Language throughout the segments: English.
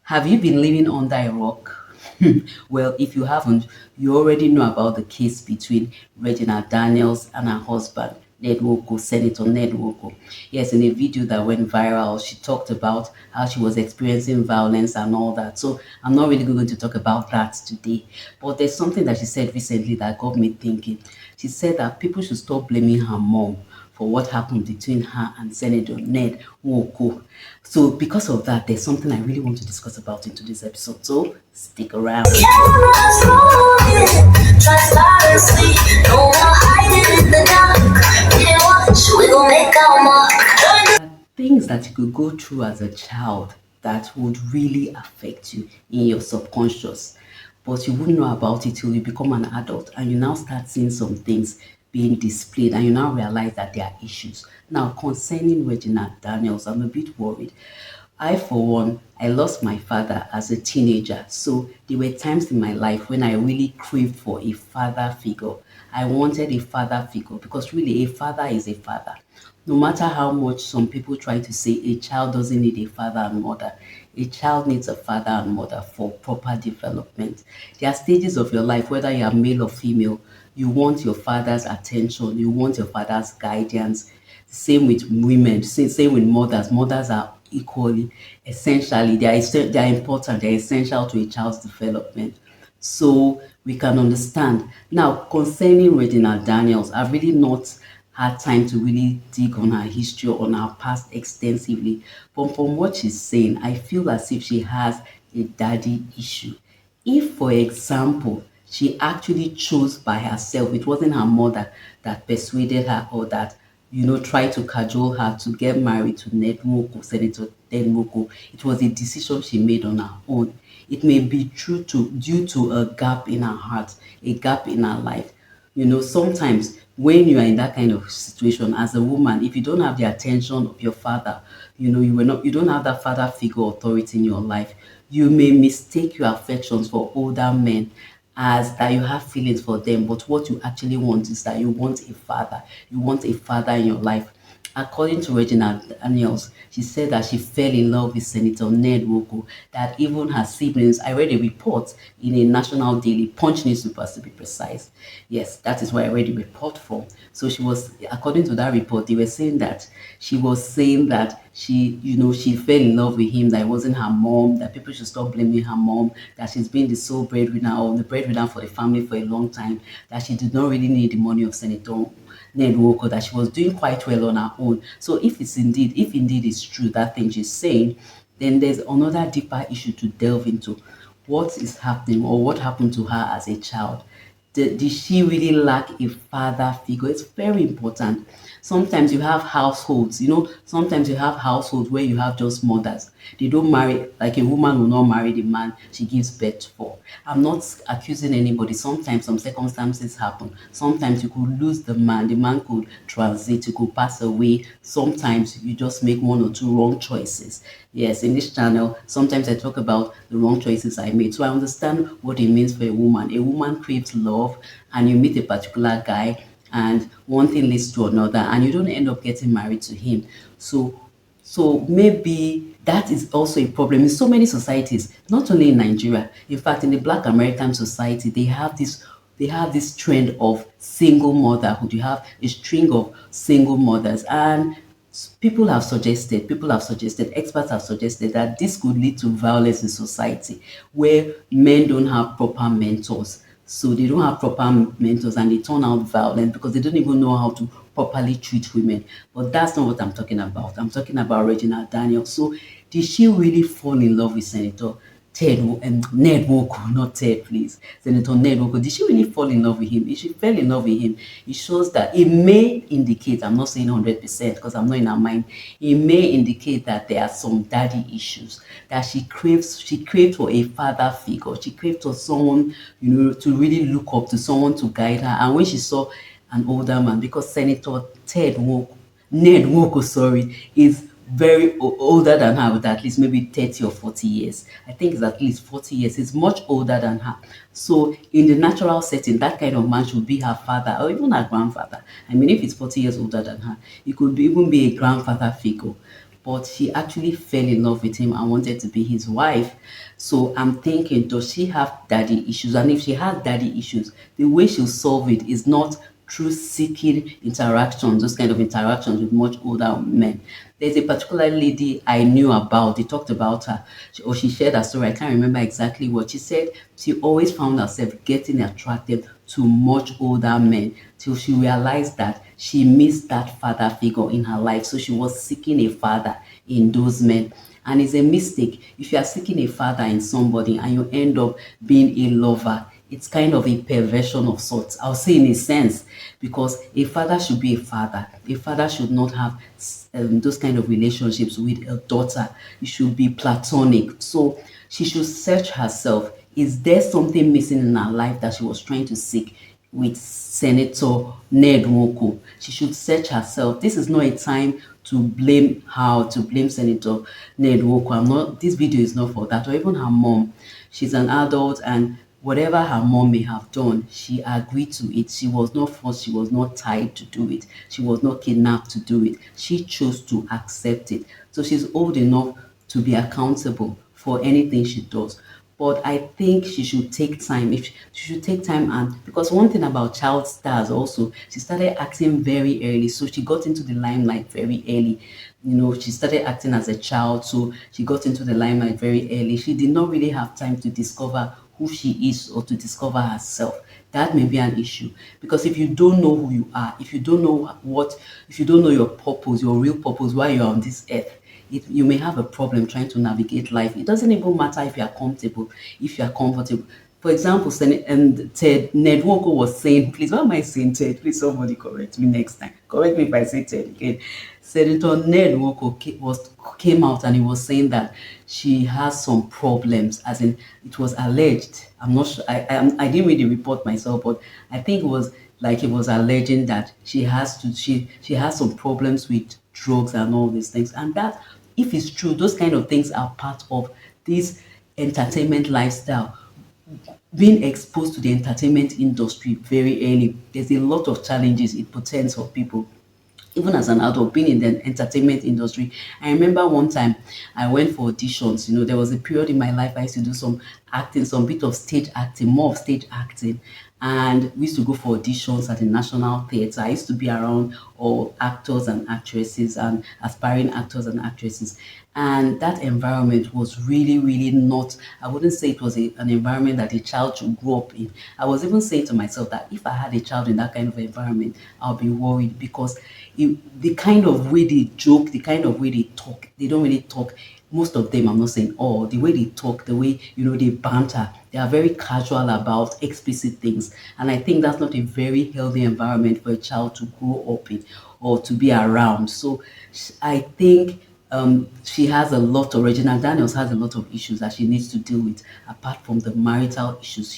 Have you been living under a rock? Well, if you haven't, you already know about the case between Regina Daniels and her husband, Ned Nwoko, Senator Ned Nwoko. Yes, in a video that went viral, she talked about how she was experiencing violence and all that. So I'm not really going to talk about that today. But there's something that she said recently that got me thinking. She said that people should stop blaming her mom for what happened between her and Senator Ned Nwoko. So because of that, there's something I really want to discuss about in today's episode. So stick around. Things that you could go through as a child that would really affect you in your subconscious, but you wouldn't know about it till you become an adult and you now start seeing some things being displayed and you now realize that there are issues. Now, concerning Regina Daniels, I'm a bit worried. I, for one, I lost my father as a teenager. So there were times in my life when I really craved for a father figure. I wanted a father figure because really a father is a father. No matter how much some people try to say a child doesn't need a father and mother, a child needs a father and mother for proper development. There are stages of your life, whether you are male or female, you want your father's attention, you want your father's guidance. Same with women, same with mothers. Mothers are equally essentially, they are important, they're essential to a child's development. So we can understand. Now, concerning Regina Daniels, I've really not had time to really dig on her history or on her past extensively. But from what she's saying, I feel as if she has a daddy issue. If, for example, she actually chose by herself, it wasn't her mother that persuaded her or that tried to cajole her to get married to Ned Nwoko, Senator Ned Nwoko. It was a decision she made on her own. It may be true to due to a gap in her heart, a gap in her life. Sometimes when you are in that kind of situation as a woman, if you don't have the attention of your father, you don't have that father figure authority in your life, you may mistake your affections for older men as that you have feelings for them, but what you actually want is that you want a father. You want a father in your life. According to Regina Daniels, she said that she fell in love with Senator Ned Nwoko, that even her siblings, I read a report in a national daily, Punch newspaper to be precise. Yes, that is where I read the report from. So according to that report, they were saying that she was saying that she fell in love with him, that it wasn't her mom, that people should stop blaming her mom, that she's been the sole breadwinner or the breadwinner for the family for a long time, that she did not really need the money of Senator Ned Nwoko, that she was doing quite well on her own. So if indeed it's true, that thing she's saying, then there's another deeper issue to delve into. What is happening or what happened to her as a child? Did she really lack a father figure? It's very important. Sometimes you have households where you have just mothers. They don't marry, like a woman will not marry the man she gives birth for. I'm not accusing anybody. Sometimes some circumstances happen. Sometimes you could lose the man could transit, you could pass away. Sometimes you just make one or two wrong choices. Yes, in this channel, sometimes I talk about the wrong choices I made. So I understand what it means for a woman. A woman craves love, and you meet a particular guy, and one thing leads to another, and you don't end up getting married to him. So maybe that is also a problem in so many societies, not only in Nigeria. In fact, in the Black American society, they have this trend of single motherhood. You have a string of single mothers, and people have suggested, experts have suggested that this could lead to violence in society where men don't have proper mentors. So they don't have proper mentors and they turn out violent because they don't even know how to properly treat women. But that's not what I'm talking about. I'm talking about Regina Daniels. So did she really fall in love with Senator Ned Nwoko, not Ted, please. Senator Ned Nwoko, did she really fall in love with him? If she fell in love with him, it shows that it may indicate, I'm not saying 100% because I'm not in her mind, it may indicate that there are some daddy issues, that she craved for a father figure. She craved for someone, to really look up to, someone to guide her. And when she saw an older man, because Senator Ned Nwoko, sorry, is very older than her with at least maybe 30 or 40 years. I think it's at least 40 years. He's much older than her. So in the natural setting, that kind of man should be her father or even her grandfather. I mean, if he's 40 years older than her, he could even be a grandfather figure. but she actually fell in love with him and wanted to be his wife. So I'm thinking, does she have daddy issues? And if she has daddy issues, the way she'll solve it is not through seeking interactions, those kind of interactions with much older men. There's a particular lady I knew about. They talked about her, or she shared her story. I can't remember exactly what she said. She always found herself getting attracted to much older men till she realized that she missed that father figure in her life. So she was seeking a father in those men. And it's a mistake if you are seeking a father in somebody and you end up being a lover. It's kind of a perversion of sorts. I'll say in a sense, because a father should be a father. A father should not have those kind of relationships with a daughter. It should be platonic. So she should search herself. Is there something missing in her life that she was trying to seek with Senator Ned Nwoko? She should search herself. This is not a time to blame her, to blame Senator Ned Nwoko. I'm not. This video is not for that, or even her mom. She's an adult, and whatever her mom may have done, she agreed to it. She was not forced, she was not tied to do it. She was not kidnapped to do it. She chose to accept it. So she's old enough to be accountable for anything she does. But I think she should take time. If she should take time, and because one thing about child stars also, she started acting very early, so she got into the limelight very early. She started acting as a child, so she got into the limelight very early. She did not really have time to discover who she is or to discover herself. That may be an issue, because if you don't know who you are, if you don't know if you don't know your purpose, your real purpose, why you're on this earth, you may have a problem trying to navigate life. It doesn't even matter if you are comfortable, if you are comfortable. For example, and Ted Ned Nwoko was saying, please, why am I saying Ted? Please, somebody correct me next time. Correct me if I say Ted again. Senator Ned Nwoko came out and he was saying that she has some problems, as in it was alleged. I'm not sure. I didn't read the report myself, but I think it was like he was alleging that she has some problems with drugs and all these things, and that if it's true, those kind of things are part of this entertainment lifestyle. Being exposed to the entertainment industry very early, there's a lot of challenges it portends for people. Even as an adult, being in the entertainment industry, I remember one time I went for auditions. There was a period in my life I used to do some acting, some bit of stage acting, more of stage acting. And we used to go for auditions at the National Theatre. I used to be around all actors and actresses and aspiring actors and actresses. And that environment was really, really not, I wouldn't say it was an environment that a child should grow up in. I was even saying to myself that if I had a child in that kind of environment, I'll be worried, because the kind of way they joke, the kind of way they talk, they don't really talk. Most of them, I'm not saying all, the way they talk, the way, they banter, they are very casual about explicit things. And I think that's not a very healthy environment for a child to grow up in or to be around. So I think she has a lot, or Regina Daniels has a lot of issues that she needs to deal with apart from the marital issues.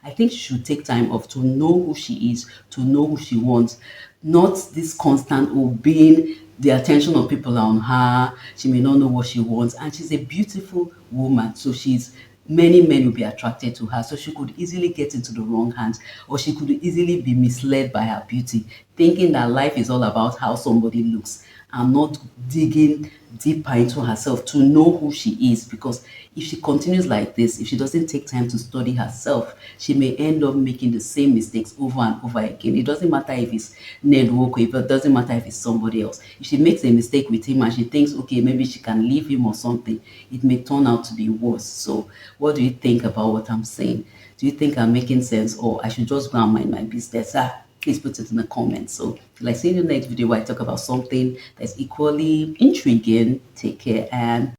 I think she should take time off to know who she is, to know who she wants, not this constant being the attention of people on her. She may not know what she wants, and she's a beautiful woman, so many men will be attracted to her, so she could easily get into the wrong hands, or she could easily be misled by her beauty, thinking that life is all about how somebody looks and not digging deeper into herself to know who she is. Because if she continues like this, if she doesn't take time to study herself, she may end up making the same mistakes over and over again. It doesn't matter if it's Ned Nwoko, it doesn't matter if it's somebody else. If she makes a mistake with him and she thinks, okay, maybe she can leave him or something, it may turn out to be worse. So what do you think about what I'm saying? Do you think I'm making sense, or I should just go and mind my business? Please put it in the comments. So till I see you in the next video where I talk about something that's equally intriguing. Take care and